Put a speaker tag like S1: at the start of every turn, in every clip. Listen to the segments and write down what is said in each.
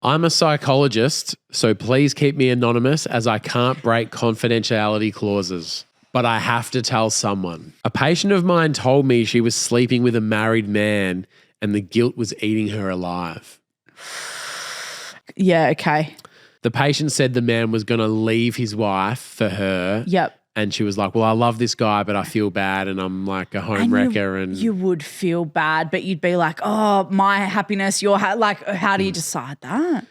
S1: I'm a psychologist, so please keep me anonymous as I can't break confidentiality clauses. But I have to tell someone. A patient of mine told me she was sleeping with a married man and the guilt was eating her alive.
S2: Yeah, okay.
S1: The patient said the man was going to leave his wife for her.
S2: Yep.
S1: And she was like, well, I love this guy, but I feel bad and I'm like a home wrecker.
S2: You would feel bad, but you'd be like, oh, my happiness, your like, how do you decide that?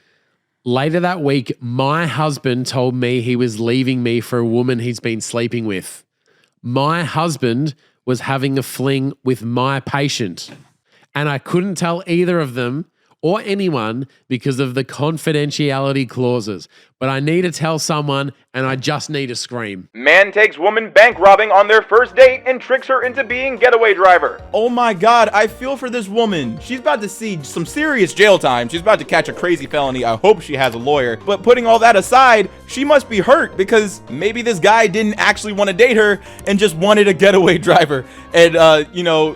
S1: Later that week, my husband told me he was leaving me for a woman he's been sleeping with. My husband was having a fling with my patient. And I couldn't tell either of them or anyone because of the confidentiality clauses. But I need to tell someone and I just need to scream.
S3: Man takes woman bank robbing on their first date and tricks her into being getaway driver.
S4: Oh my God, I feel for this woman. She's about to see some serious jail time. She's about to catch a crazy felony. I hope she has a lawyer. But putting all that aside, she must be hurt because maybe this guy didn't actually want to date her and just wanted a getaway driver. And,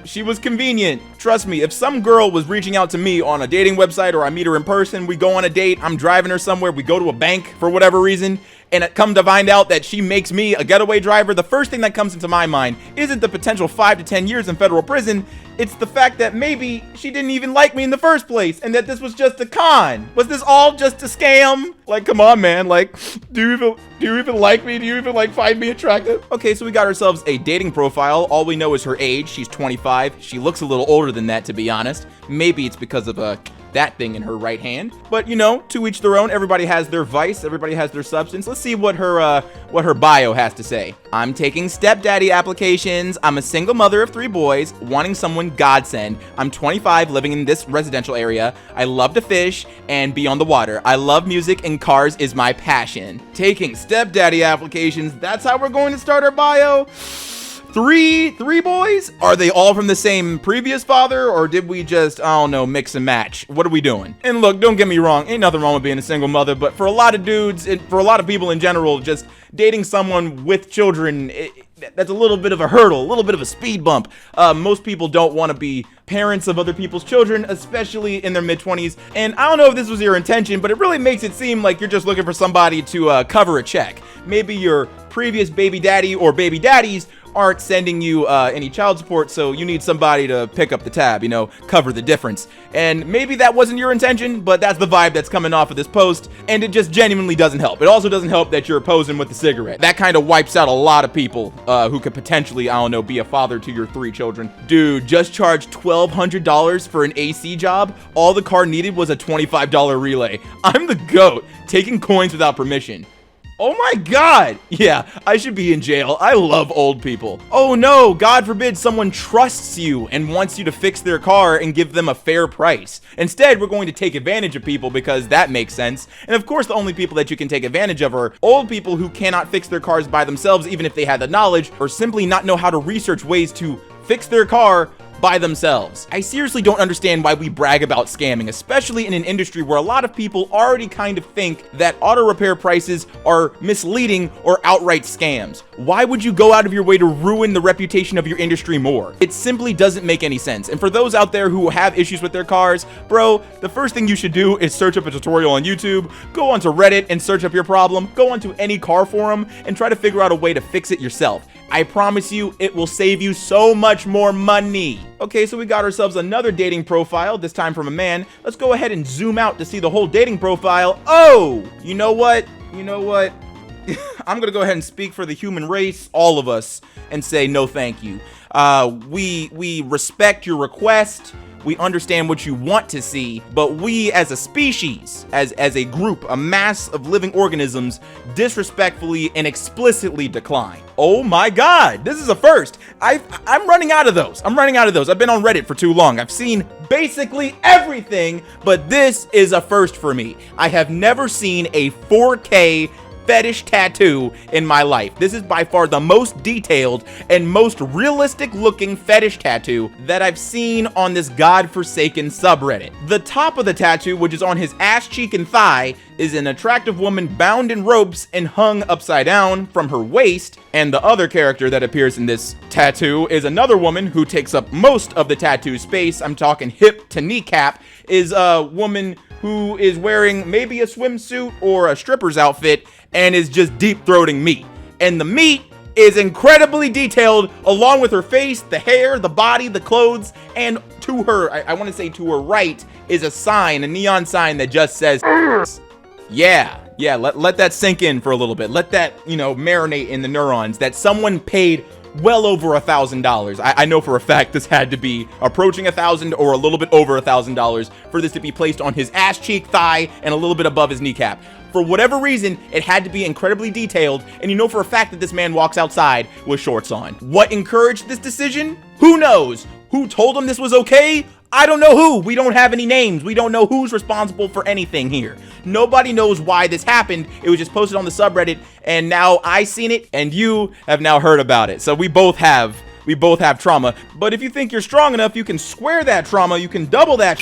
S4: she was convenient. Trust me, if some girl was reaching out to me on a dating website or I meet her in person, we go on a date, I'm driving her somewhere, we go to a bank for whatever reason, and it come to find out that she makes me a getaway driver, the first thing that comes into my mind isn't the potential 5 to 10 years in federal prison. It's the fact that maybe she didn't even like me in the first place and that this was just a con. Was this all just a scam? Like, come on, man. Like, do you even like me? Do you even find me attractive? Okay, so we got ourselves a dating profile. All we know is her age. She's 25. She looks a little older than that, to be honest. Maybe it's because of that thing in her right hand. But to each their own. Everybody has their vice. Everybody has their substance. Let's see what her bio has to say. I'm taking stepdaddy applications. I'm a single mother of 3 boys, wanting someone godsend. I'm 25, living in this residential area. I love to fish and be on the water. I love music and cars is my passion. Taking stepdaddy applications. That's how we're going to start our bio. Three boys? Are they all from the same previous father, or did we just, I don't know, mix and match? What are we doing? And look, don't get me wrong, ain't nothing wrong with being a single mother, but for a lot of dudes, for a lot of people in general, just dating someone with children, that's a little bit of a hurdle, a little bit of a speed bump. Most people don't want to be parents of other people's children, especially in their mid-20s. And I don't know if this was your intention, but it really makes it seem like you're just looking for somebody to cover a check. Maybe your previous baby daddy or baby daddies aren't sending you any child support, so you need somebody to pick up the tab, cover the difference. And maybe that wasn't your intention, but that's the vibe that's coming off of this post, and it just genuinely doesn't help. It also doesn't help that you're posing with the cigarette. That kind of wipes out a lot of people who could potentially, I don't know, be a father to your 3 children. Dude, just charged $1,200 for an AC job. All the car needed was a $25 relay. I'm the GOAT, taking coins without permission. Oh my God. Yeah, I should be in jail. I love old people. Oh no, God forbid someone trusts you and wants you to fix their car and give them a fair price. Instead, we're going to take advantage of people because that makes sense. And of course, the only people that you can take advantage of are old people who cannot fix their cars by themselves, even if they had the knowledge, or simply not know how to research ways to fix their car by themselves. I seriously don't understand why we brag about scamming, especially in an industry where a lot of people already kind of think that auto repair prices are misleading or outright scams. Why would you go out of your way to ruin the reputation of your industry more? It simply doesn't make any sense. And for those out there who have issues with their cars, bro, the first thing you should do is search up a tutorial on YouTube, go onto Reddit and search up your problem, go onto any car forum and try to figure out a way to fix it yourself. I promise you, it will save you so much more money. Okay, so we got ourselves another dating profile, this time from a man. Let's go ahead and zoom out to see the whole dating profile. Oh, you know what? I'm gonna go ahead and speak for the human race, all of us, and say no thank you. We respect your request. We understand what you want to see, but we as a species, as a group, a mass of living organisms, disrespectfully and explicitly decline. Oh my God, this is a first. I'm running out of those. I've been on Reddit for too long. I've seen basically everything, but this is a first for me. I have never seen a 4K fetish tattoo in my life. This is by far the most detailed and most realistic looking fetish tattoo that I've seen on this godforsaken subreddit. The top of the tattoo, which is on his ass cheek and thigh, is an attractive woman bound in ropes and hung upside down from her waist, and the other character that appears in this tattoo is another woman who takes up most of the tattoo space. I'm talking hip to kneecap, is a woman who is wearing maybe a swimsuit or a stripper's outfit and is just deep-throating meat. And the meat is incredibly detailed, along with her face, the hair, the body, the clothes, and to her, I want to say to her right, is a sign, a neon sign that just says, yeah, let that sink in for a little bit. Let that, marinate in the neurons that someone paid well over $1,000. I know for a fact this had to be approaching $1,000 or a little bit over $1,000 for this to be placed on his ass cheek, thigh, and a little bit above his kneecap. For whatever reason, it had to be incredibly detailed, and you know for a fact that this man walks outside with shorts on. What encouraged this decision? Who knows? Who told him this was okay? I don't know who. We don't have any names. We don't know who's responsible for anything here. Nobody knows why this happened. It was just posted on the subreddit, and now I seen it, and you have now heard about it. So we both have trauma. But if you think you're strong enough, you can square that trauma. You can double that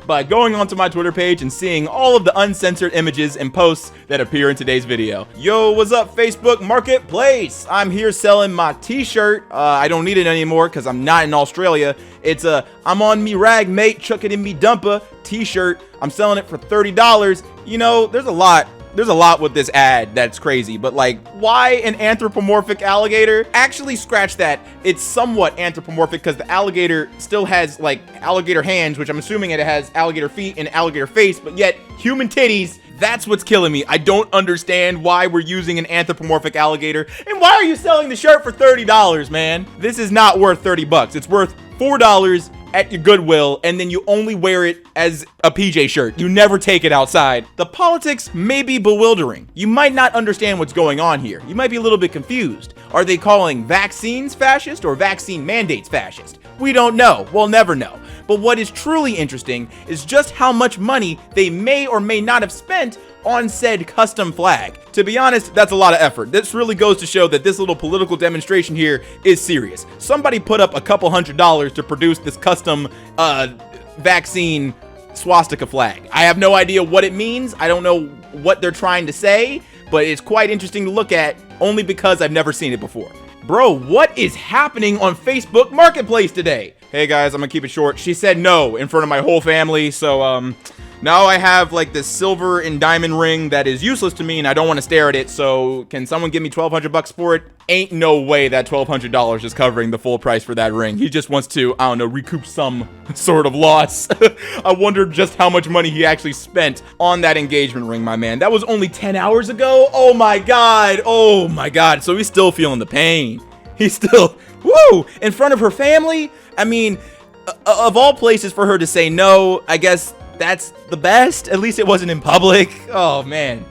S4: by going onto my Twitter page and seeing all of the uncensored images and posts that appear in today's video. Yo, what's up, Facebook Marketplace? I'm here selling my t-shirt. I don't need it anymore because I'm not in Australia. It's a I'm on me rag, mate, chuck it in me dumper t-shirt. I'm selling it for $30. You know, there's a lot with this ad that's crazy, but like, why an anthropomorphic alligator? Actually, scratch that. It's somewhat anthropomorphic because the alligator still has like alligator hands, which I'm assuming it has alligator feet and alligator face, but yet human titties. That's what's killing me. I don't understand why we're using an anthropomorphic alligator. And why are you selling the shirt for $30, man? This is not worth 30 bucks. It's worth $4 at your Goodwill, and then you only wear it as a PJ shirt. You never take it outside. The politics may be bewildering. You might not understand what's going on here. You might be a little bit confused. Are they calling vaccines fascist or vaccine mandates fascist? We don't know. We'll never know. But what is truly interesting is just how much money they may or may not have spent on said custom flag. To be honest, that's a lot of effort. This really goes to show that this little political demonstration here is serious. Somebody put up a couple $100s to produce this custom vaccine swastika flag. I have no idea what it means. I don't know what they're trying to say, but it's quite interesting to look at only because I've never seen it before. Bro, what is happening on Facebook Marketplace today? Hey guys, I'm gonna keep it short. She said no in front of my whole family, so now I have like this silver and diamond ring that is useless to me and I don't want to stare at it, so can someone give me $1,200 for it? Ain't no way that $1,200 is covering the full price for that ring. He just wants to, I don't know, recoup some sort of loss. I wonder just how much money he actually spent on that engagement ring, my man. That was only 10 hours ago? Oh my god, so he's still feeling the pain. He's still, woo, in front of her family? I mean, of all places for her to say no, I guess that's the best. At least it wasn't in public. Oh man.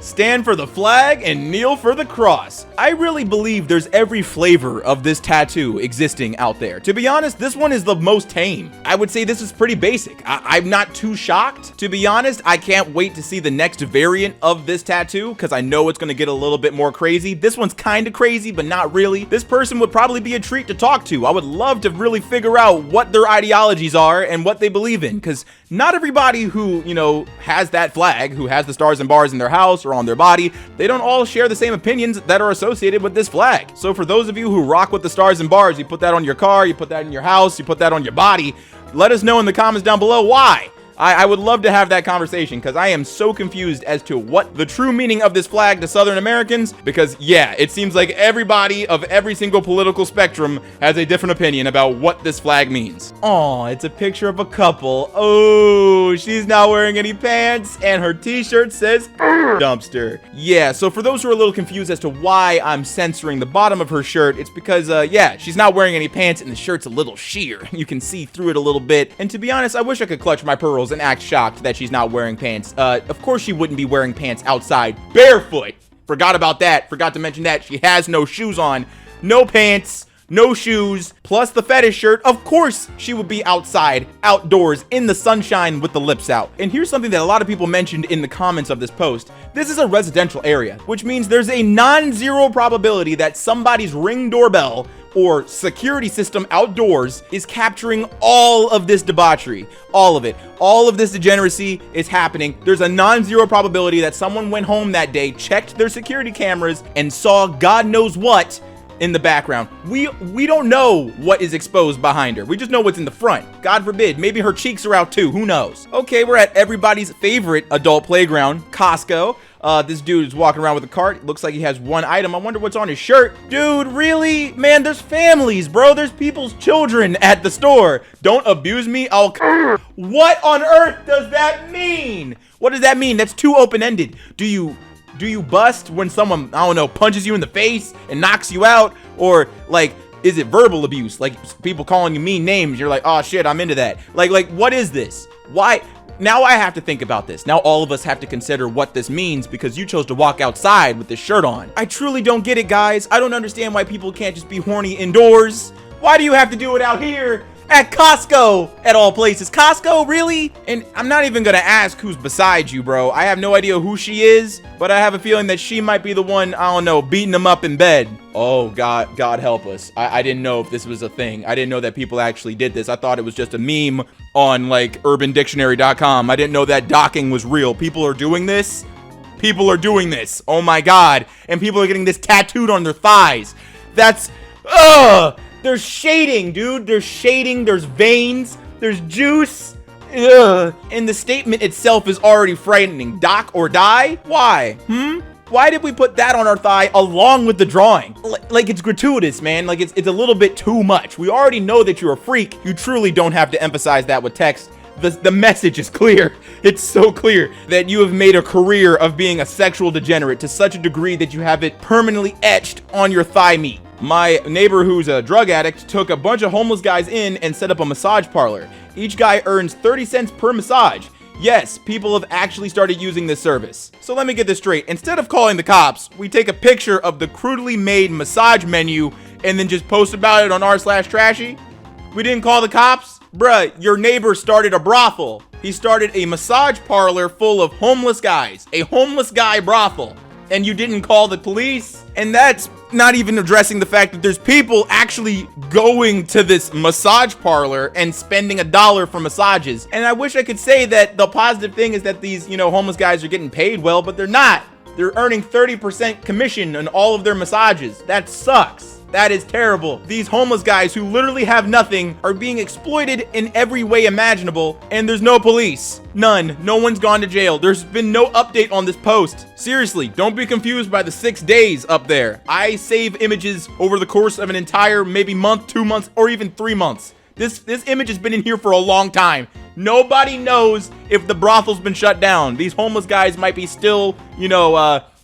S4: Stand for the flag and kneel for the cross. I really believe there's every flavor of this tattoo existing out there. To be honest, this one is the most tame. I would say this is pretty basic. I'm not too shocked. To be honest, I can't wait to see the next variant of this tattoo because I know it's going to get a little bit more crazy. This one's kind of crazy, but not really. This person would probably be a treat to talk to. I would love to really figure out what their ideologies are and what they believe in, because not everybody who, has that flag, who has the stars and bars in their house or on their body, they don't all share the same opinions that are associated with this flag. So for those of you who rock with the stars and bars, you put that on your car, you put that in your house, you put that on your body, let us know in the comments down below why. I would love to have that conversation because I am so confused as to what the true meaning of this flag to Southern Americans, because yeah, it seems like everybody of every single political spectrum has a different opinion about what this flag means. Oh, it's a picture of a couple. Oh, she's not wearing any pants and her t-shirt says dumpster. Yeah, so for those who are a little confused as to why I'm censoring the bottom of her shirt, it's because yeah, she's not wearing any pants and the shirt's a little sheer. You can see through it a little bit. And to be honest, I wish I could clutch my pearls and act shocked that she's not wearing pants. Of course she wouldn't be wearing pants outside barefoot. Forgot about that. Forgot to mention that. She has no shoes on, no pants, no shoes, plus the fetish shirt. Of course she would be outside, outdoors, in the sunshine with the lips out. And here's something that a lot of people mentioned in the comments of this post. This is a residential area, which means there's a non-zero probability that somebody's Ring doorbell or security system outdoors is capturing all of this debauchery, all of it. All of this degeneracy is happening. There's a non-zero probability that someone went home that day, checked their security cameras, and saw God knows what in the background. We don't know what is exposed behind her. We just know what's in the front. God forbid, maybe her cheeks are out too. Who knows? Okay, we're at everybody's favorite adult playground, Costco. This dude is walking around with a cart. Looks like he has one item. I wonder what's on his shirt. Dude, really? Man, there's families, bro. There's people's children at the store. Don't abuse me. What on earth does that mean? What does that mean? That's too open-ended. Do you bust when someone, I don't know, punches you in the face and knocks you out? Or like, is it verbal abuse? Like people calling you mean names. You're like, oh shit, I'm into that. Like what is this? Why? Now I have to think about this. Now all of us have to consider what this means because you chose to walk outside with this shirt on. I truly don't get it, guys. I don't understand why people can't just be horny indoors. Why do you have to do it out here at Costco, at all places? Costco, really? And I'm not even gonna ask who's beside you, bro. I have no idea who she is, but I have a feeling that she might be the one, I don't know, beating them up in bed. Oh, God help us. I didn't know if this was a thing. I didn't know that people actually did this. I thought it was just a meme on like urbandictionary.com. I didn't know that docking was real. People are doing this. People are doing this. Oh my God. And people are getting this tattooed on their thighs. That's, there's shading, dude. There's shading. There's veins. There's juice. Ugh. And the statement itself is already frightening. Dock or die? Why? Why did we put that on our thigh along with the drawing? Like it's gratuitous, man. Like it's a little bit too much. We already know that you're a freak. You truly don't have to emphasize that with text. The message is clear. It's so clear that you have made a career of being a sexual degenerate to such a degree that you have it permanently etched on your thigh meat. My neighbor, who's a drug addict, took a bunch of homeless guys in and set up a massage parlor. Each guy earns 30 cents per massage. Yes, people have actually started using this service. So let me get this straight. Instead of calling the cops, we take a picture of the crudely made massage menu and then just post about it on r/trashy. We didn't call the cops? Bruh, your neighbor started a brothel. He started a massage parlor full of homeless guys. A homeless guy brothel. And you didn't call the police? And that's not even addressing the fact that there's people actually going to this massage parlor and spending $1 for massages. And I wish I could say that the positive thing is that these, homeless guys are getting paid well, but they're not. They're earning 30% commission on all of their massages. That sucks. That is terrible. These homeless guys who literally have nothing are being exploited in every way imaginable, and there's no police. None. No one's gone to jail. There's been no update on this post. Seriously, don't be confused by the 6 days up there. I save images over the course of an entire maybe month, 2 months, or even 3 months. This image has been in here for a long time. Nobody knows if the brothel's been shut down. These homeless guys might be still,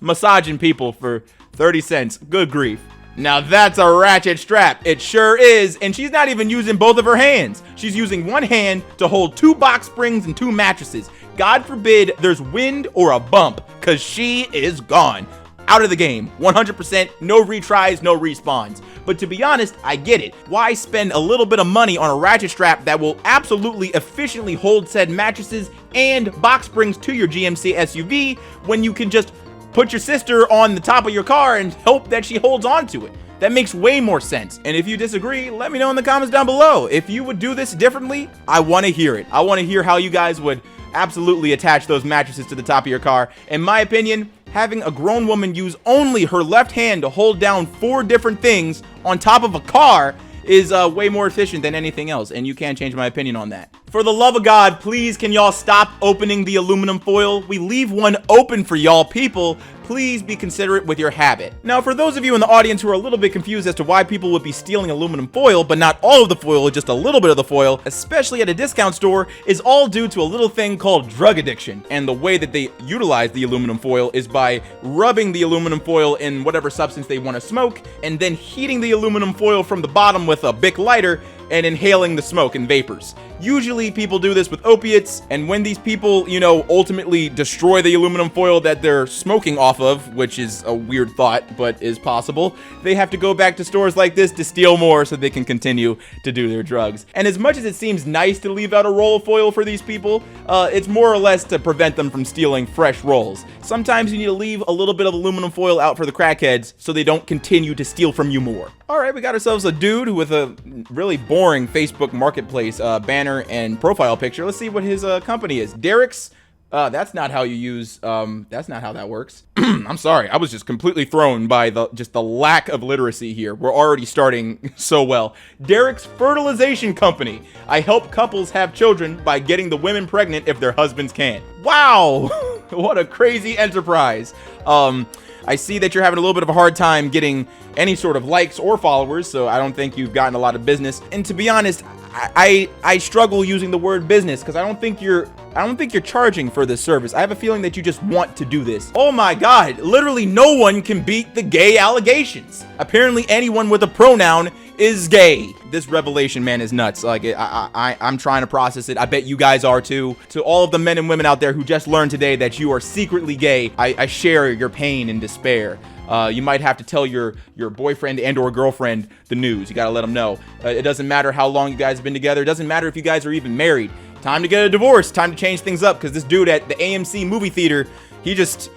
S4: massaging people for 30 cents. Good grief. Now that's a ratchet strap. It sure is. And she's not even using both of her hands. She's using one hand to hold 2 box springs and 2 mattresses. God forbid there's wind or a bump, because she is gone. Out of the game. 100%. No retries, no respawns. But to be honest, I get it. Why spend a little bit of money on a ratchet strap that will absolutely efficiently hold said mattresses and box springs to your GMC SUV when you can just put your sister on the top of your car and hope that she holds on to it? That makes way more sense. And if you disagree, let me know in the comments down below. If you would do this differently, I want to hear it. I want to hear how you guys would absolutely attach those mattresses to the top of your car. In my opinion, having a grown woman use only her left hand to hold down 4 different things on top of a car is way more efficient than anything else, and you can't change my opinion on that. For the love of God, please can y'all stop opening the aluminum foil? We leave one open for y'all people. Please be considerate with your habit. Now, for those of you in the audience who are a little bit confused as to why people would be stealing aluminum foil, but not all of the foil, just a little bit of the foil, especially at a discount store, is all due to a little thing called drug addiction. And the way that they utilize the aluminum foil is by rubbing the aluminum foil in whatever substance they want to smoke, and then heating the aluminum foil from the bottom with a Bic lighter, and inhaling the smoke and vapors. Usually people do this with opiates, and when these people, you know, ultimately destroy the aluminum foil that they're smoking off of, which is a weird thought, but is possible, they have to go back to stores like this to steal more so they can continue to do their drugs. And as much as it seems nice to leave out a roll of foil for these people, it's more or less to prevent them from stealing fresh rolls. Sometimes you need to leave a little bit of aluminum foil out for the crackheads so they don't continue to steal from you more. All right, we got ourselves a dude with a really boring Facebook Marketplace banner and profile picture. Let's see what his company is. Derek's. That's not how you use. That's not how that works. I'm sorry. I was just completely thrown by the lack of literacy here. We're already starting so well. Derek's Fertilization Company. I help couples have children by getting the women pregnant if their husbands can't. Wow, what a crazy enterprise. I see that you're having a little bit of a hard time getting any sort of likes or followers, so I don't think you've gotten a lot of business. And to be honest, I struggle using the word business because I don't think you're charging for this service. I have a feeling that you just want to do this. Oh my God, literally no one can beat the gay allegations. Apparently anyone with a pronoun is gay. This revelation, man, is nuts. Like, I'm trying to process it. I bet you guys are too. To all of the men and women out there who just learned today that you are secretly gay, I share your pain and despair. You might have to tell your boyfriend and or girlfriend the news. You gotta let them know. It doesn't matter how long you guys have been together. It doesn't matter if you guys are even married. Time to get a divorce. Time to change things up, because this dude at the AMC movie theater, he just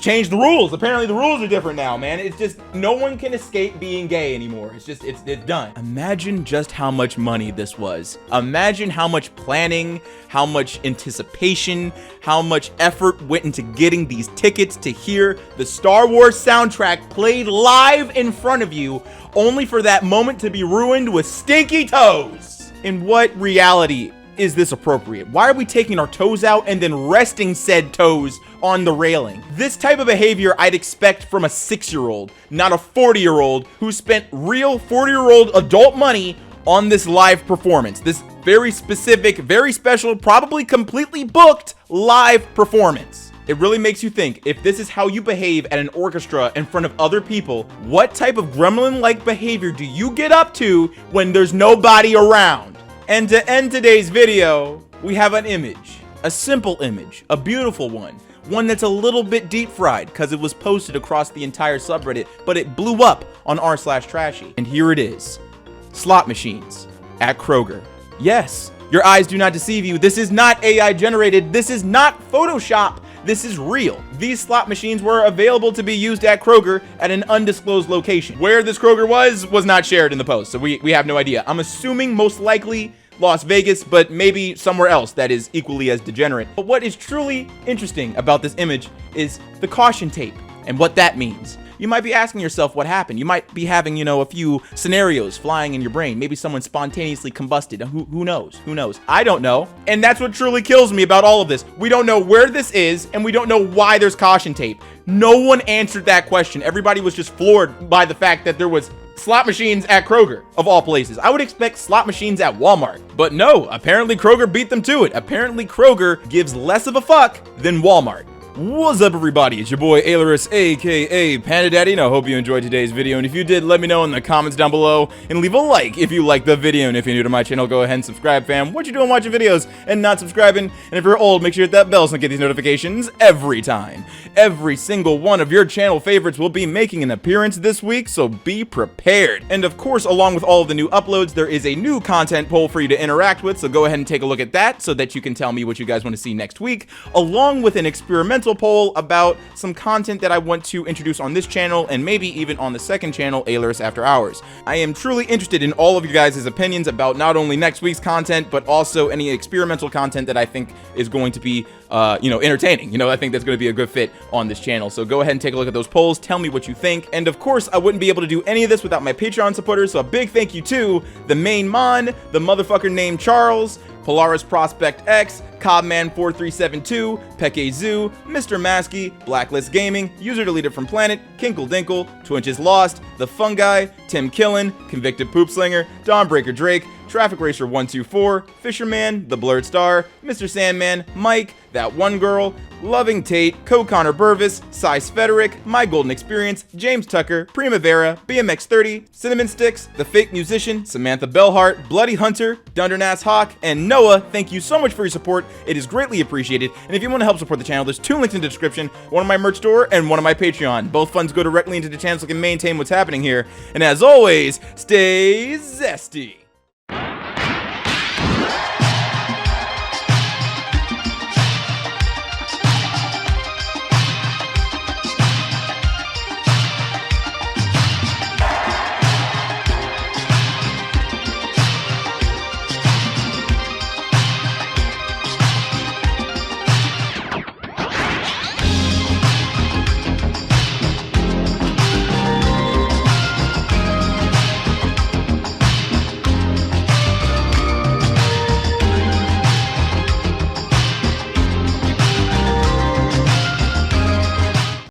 S4: changed the rules. Apparently the rules are different now, man. It's just, no one can escape being gay anymore. It's just, it's done. Imagine just how much money this was. Imagine how much planning, how much anticipation, how much effort went into getting these tickets to hear the Star Wars soundtrack played live in front of you, only for that moment to be ruined with stinky toes. In what reality is this appropriate? Why are we taking our toes out and then resting said toes on the railing? This type of behavior I'd expect from a 6-year-old, not a 40-year-old who spent real 40-year-old adult money on this live performance. This very specific, very special, probably completely booked live performance. It really makes you think, if this is how you behave at an orchestra in front of other people, what type of gremlin-like behavior do you get up to when there's nobody around? And to end today's video, we have an image, a simple image, a beautiful one that's a little bit deep fried because it was posted across the entire subreddit, but it blew up on r/Trashy. And here it is, slot machines at Kroger. Yes, your eyes do not deceive you. This is not AI generated. This is not Photoshop. This is real. These slot machines were available to be used at Kroger at an undisclosed location. Where this Kroger was not shared in the post, so we have no idea. I'm assuming most likely Las Vegas, but maybe somewhere else that is equally as degenerate. But what is truly interesting about this image is the caution tape and what that means. You might be asking yourself what happened. You might be having, you know, a few scenarios flying in your brain. Maybe someone spontaneously combusted. Who knows? Who knows? I don't know. And that's what truly kills me about all of this. We don't know where this is, and we don't know why there's caution tape. No one answered that question. Everybody was just floored by the fact that there was slot machines at Kroger, of all places. I would expect slot machines at Walmart, but no, apparently Kroger beat them to it. Apparently Kroger gives less of a fuck than Walmart. What's up, everybody? It's your boy Ailurus, aka Panda Daddy, and I hope you enjoyed today's video. And if you did, let me know in the comments down below, and leave a like if you liked the video. And if you're new to my channel, go ahead and subscribe, fam. What you doing watching videos and not subscribing? And if you're old, make sure you hit that bell so you get these notifications every time. Every single one of your channel favorites will be making an appearance this week, so be prepared. And of course, along with all of the new uploads, there is a new content poll for you to interact with, so go ahead and take a look at that so that you can tell me what you guys want to see next week, along with an experimental poll about some content that I want to introduce on this channel and maybe even on the second channel, Ailurus After Hours. I am truly interested in all of you guys' opinions about not only next week's content, but also any experimental content that I think is going to be entertaining. I think that's going to be a good fit on this channel. So go ahead and take a look at those polls. Tell me what you think. And of course, I wouldn't be able to do any of this without my Patreon supporters. So a big thank you to the main Mon, the motherfucker named Charles, Polaris Prospect X, Cobman4372, Peke Zoo, Mr. Maskey, Blacklist Gaming, User Deleted from Planet, Kinkle Dinkle, Twinch is Lost, The Fungi, Tim Killen, Convicted Poop Slinger, Dawnbreaker Drake, Traffic Racer 124, Fisherman, The Blurred Star, Mr. Sandman, Mike, That One Girl, Loving Tate, Co-Connor Burvis, Cy Federic, My Golden Experience, James Tucker, Primavera, BMX30, Cinnamon Sticks, The Fake Musician, Samantha Bellhart, Bloody Hunter, Dundernass Hawk, and Noah. Thank you so much for your support. It is greatly appreciated. And if you want to help support the channel, there's 2 links in the description, one on my merch store and one on my Patreon. Both funds go directly into the channel so I can maintain what's happening here. And as always, stay zesty.